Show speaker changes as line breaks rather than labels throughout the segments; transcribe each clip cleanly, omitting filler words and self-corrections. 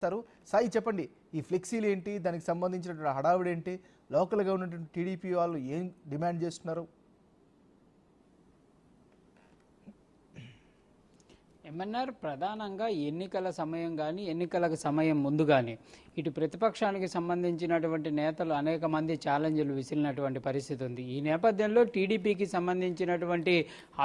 చర్చిస్తారు. సాయి చెప్పండి, ఈ ఫ్లెక్సీలు ఏంటి, దానికి సంబంధించినటువంటి హడావిడి ఏంటి, లోకల్గా ఉన్నటువంటి టీడీపీ వాళ్ళు ఏం డిమాండ్ చేస్తున్నారు?
ఎంఎన్ఆర్ ప్రధానంగా ఎన్నికల సమయం కానీ ఎన్నికలకు సమయం ముందు కానీ ఇటు ప్రతిపక్షానికి సంబంధించినటువంటి నేతలు అనేక మంది ఛాలెంజ్లు విసిరినటువంటి పరిస్థితి ఉంది. ఈ నేపథ్యంలో టీడీపీకి సంబంధించినటువంటి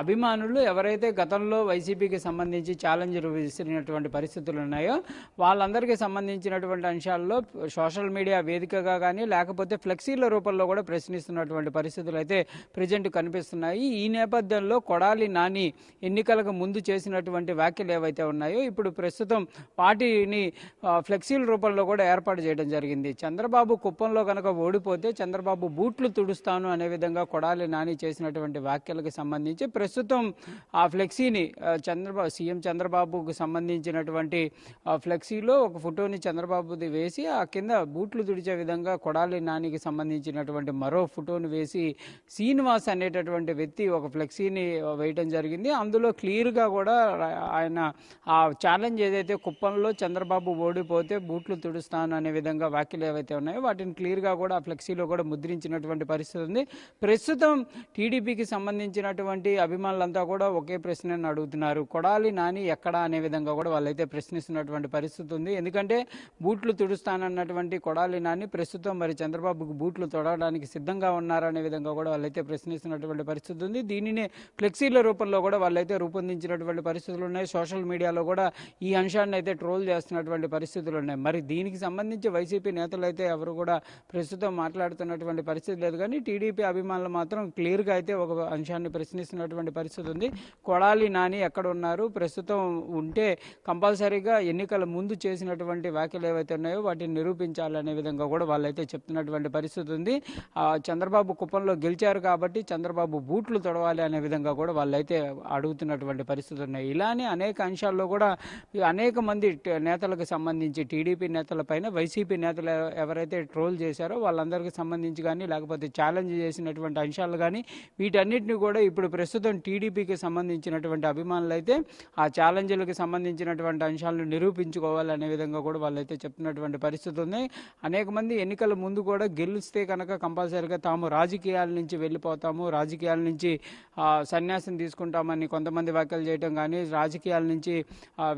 అభిమానులు ఎవరైతే గతంలో వైసీపీకి సంబంధించి ఛాలెంజ్లు విసిరినటువంటి పరిస్థితులు ఉన్నాయో వాళ్ళందరికీ సంబంధించినటువంటి అంశాల్లో సోషల్ మీడియా వేదికగా కానీ లేకపోతే ఫ్లెక్సీల రూపంలో కూడా ప్రశ్నిస్తున్నటువంటి పరిస్థితులు అయితే ప్రజెంట్ కనిపిస్తున్నాయి. ఈ నేపథ్యంలో కొడాలి నాని ఎన్నికలకు ముందు చేసినటువంటి వ్యాఖ్యలు ఏవైతే ఉన్నాయో ఇప్పుడు ప్రస్తుతం వాటిని ఫ్లెక్సీల రూపంలో కూడా ఏర్పాటు చేయడం జరిగింది. చంద్రబాబు కుప్పంలో కనుక ఓడిపోతే చంద్రబాబు బూట్లు తుడుస్తాను అనే విధంగా కొడాలి నాని చేసినటువంటి వ్యాఖ్యలకు సంబంధించి ప్రస్తుతం ఆ ఫ్లెక్సీని సీఎం చంద్రబాబుకు సంబంధించినటువంటి ఫ్లెక్సీలో ఒక ఫోటోని చంద్రబాబుది వేసి ఆ కింద బూట్లు తుడిచే విధంగా కొడాలి నానికి సంబంధించినటువంటి మరో ఫోటోని వేసి శ్రీనివాస్ అనేటటువంటి వ్యక్తి ఒక ఫ్లెక్సీని వేయడం జరిగింది. అందులో క్లియర్గా కూడా ఆయన ఆ ఛాలెంజ్ ఏదైతే కుప్పంలో చంద్రబాబు ఓడిపోతే బూట్లు తుడుస్తాను అనే విధంగా వ్యాఖ్యలు ఏవైతే ఉన్నాయో వాటిని క్లియర్గా కూడా ఆ ఫ్లెక్సీలో కూడా ముద్రించినటువంటి పరిస్థితి ఉంది. ప్రస్తుతం టీడీపీకి సంబంధించినటువంటి అభిమానులంతా కూడా ఒకే ప్రశ్నను అడుగుతున్నారు, కొడాలి నాని ఎక్కడా అనే విధంగా కూడా వాళ్ళైతే ప్రశ్నిస్తున్నటువంటి పరిస్థితి ఉంది. ఎందుకంటే బూట్లు తుడుస్తానన్నటువంటి కొడాలి నాని ప్రస్తుతం మరి చంద్రబాబుకు బూట్లు తొడవడానికి సిద్ధంగా ఉన్నారనే విధంగా కూడా వాళ్ళైతే ప్రశ్నిస్తున్నటువంటి పరిస్థితి ఉంది. దీనిని ఫ్లెక్సీల రూపంలో కూడా వాళ్ళైతే రూపొందించినటువంటి పరిస్థితులు ఉన్నాయి. సోషల్ మీడియాలో కూడా ఈ అంశాన్ని అయితే ట్రోల్ చేస్తున్నటువంటి పరిస్థితులు ఉన్నాయి. మరి దీనికి సంబంధించి వైసీపీ నేతలు అయితే ఎవరు కూడా ప్రస్తుతం మాట్లాడుతున్నటువంటి పరిస్థితి లేదు. కానీ టీడీపీ అభిమానులు మాత్రం క్లియర్గా అయితే ఒక అంశాన్ని ప్రశ్నిస్తున్నటువంటి పరిస్థితి ఉంది. కొడాలి నాని ఎక్కడ ఉన్నారు, ప్రస్తుతం ఉంటే కంపల్సరీగా ఎన్నికల ముందు చేసినటువంటి వ్యాఖ్యలు ఏవైతే ఉన్నాయో వాటిని నిరూపించాలనే విధంగా కూడా వాళ్ళైతే చెప్తున్నటువంటి పరిస్థితి ఉంది. చంద్రబాబు కుప్పంలో గెలిచారు కాబట్టి చంద్రబాబు బూట్లు తొడవాలి అనే విధంగా కూడా వాళ్ళైతే అడుగుతున్నటువంటి పరిస్థితులు ఉన్నాయి. ఇలానే అనేక అంశాల్లో కూడా అనేక మంది నేతలకు సంబంధించి టీడీపీ నేతలపైన వైసీపీ నేతలు ఎవరైతే ట్రోల్ చేశారో వాళ్ళందరికీ సంబంధించి కానీ లేకపోతే ఛాలెంజ్ చేసినటువంటి అంశాలు కానీ వీటన్నిటిని కూడా ఇప్పుడు ప్రస్తుతం టీడీపీకి సంబంధించినటువంటి అభిమానులు అయితే ఆ ఛాలెంజ్లకు సంబంధించినటువంటి అంశాలను నిరూపించుకోవాలనే విధంగా కూడా వాళ్ళైతే చెప్తున్నటువంటి పరిస్థితి ఉంది. అనేక మంది ఎన్నికల ముందు కూడా గెలిస్తే కనుక కంపల్సరీగా తాము రాజకీయాల నుంచి వెళ్ళిపోతాము, రాజకీయాల నుంచి సన్యాసం తీసుకుంటామని కొంతమంది వ్యాఖ్యలు చేయడం కానీ రాజకీయాల నుంచి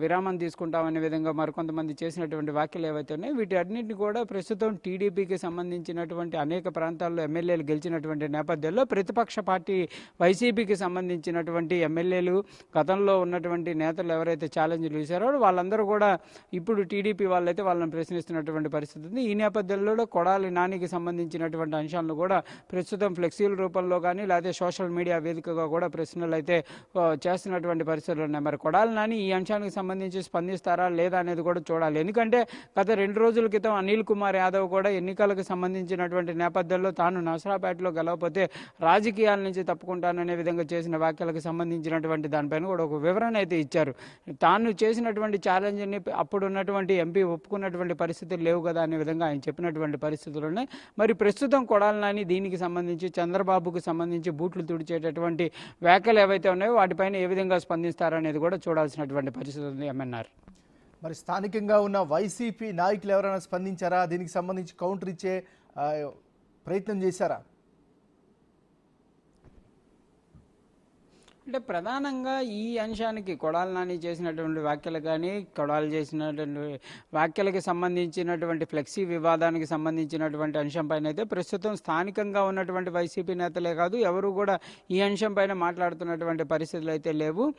విరామం తీసుకుంటామనే విధంగా మరికొంతమంది చేసినటువంటి వ్యాఖ్యలు ఏవైతే ఉన్నాయో వీటి అన్నింటినీ కూడా ప్రస్తుతం టీడీపీకి సంబంధించినటువంటి అనేక ప్రాంతాల్లో ఎమ్మెల్యేలు గెలిచినటువంటి నేపథ్యంలో ప్రతిపక్ష పార్టీ వైసీపీకి సంబంధించినటువంటి ఎమ్మెల్యేలు గతంలో ఉన్నటువంటి నేతలు ఎవరైతే ఛాలెంజ్లు చేశారో వాళ్ళందరూ కూడా ఇప్పుడు టీడీపీ వాళ్ళైతే వాళ్ళని ప్రశ్నిస్తున్నటువంటి పరిస్థితి ఉంది. ఈ నేపథ్యంలో కొడాలి నానికి సంబంధించినటువంటి అంశాలను కూడా ప్రస్తుతం ఫ్లెక్సీల రూపంలో కానీ లేకపోతే సోషల్ మీడియా వేదికగా కూడా ప్రశ్నలు అయితే చేస్తున్నటువంటి పరిస్థితులు ఉన్నాయి. మరి కొడాలి నాని ఈ అంశానికి సంబంధించి స్పందిస్తారా లేదా అనేది కూడా చూడాలి. ఎందుకంటే గత 2 రోజుల క్రితం అనిల్ కుమార్ యాదవ్ కూడా ఎన్నికలకు సంబంధించినటువంటి నేపథ్యంలో తాను నసరాపేటలో గెలవకపోతే రాజకీయాల నుంచి తప్పుకుంటాననే విధంగా చేసిన వ్యాఖ్యలకు సంబంధించినటువంటి దానిపైన కూడా ఒక వివరణ అయితే ఇచ్చారు. తాను చేసినటువంటి ఛాలెంజ్ని అప్పుడు ఉన్నటువంటి ఎంపీ ఒప్పుకున్నటువంటి పరిస్థితులు లేవు కదా అనే విధంగా ఆయన చెప్పినటువంటి పరిస్థితులు ఉన్నాయి. మరి ప్రస్తుతం కొడాలి నాని దీనికి సంబంధించి చంద్రబాబుకు సంబంధించి బూట్లు తుడిచేటటువంటి వ్యాఖ్యలు ఏవైతే ఉన్నాయో వాటిపైన ఏ విధంగా స్పందిస్తారనేది కూడా చూడాల్సినటువంటి పరిస్థితి ఉంది. ఎంఎన్ఆర్
మరి స్థానికంగా ఉన్న వైసీపీ నాయకులు ఎవరైనా స్పందించారా? దీనికి సంబంధించి కౌంటర్ ఇచ్చే ప్రయత్నం చేశారా?
అంటే ప్రధానంగా ఈ అంశానికి కొడాలి నాని చేసినటువంటి వ్యాఖ్యలు కానీ కొడాలి చేసినటువంటి వ్యాఖ్యలకు సంబంధించినటువంటి ఫ్లెక్సీ వివాదానికి సంబంధించినటువంటి అంశంపైన అయితే ప్రస్తుతం స్థానికంగా ఉన్నటువంటి వైసీపీ నేతలే కాదు ఎవరు కూడా ఈ అంశంపైన మాట్లాడుతున్నటువంటి పరిస్థితులు అయితే లేవు.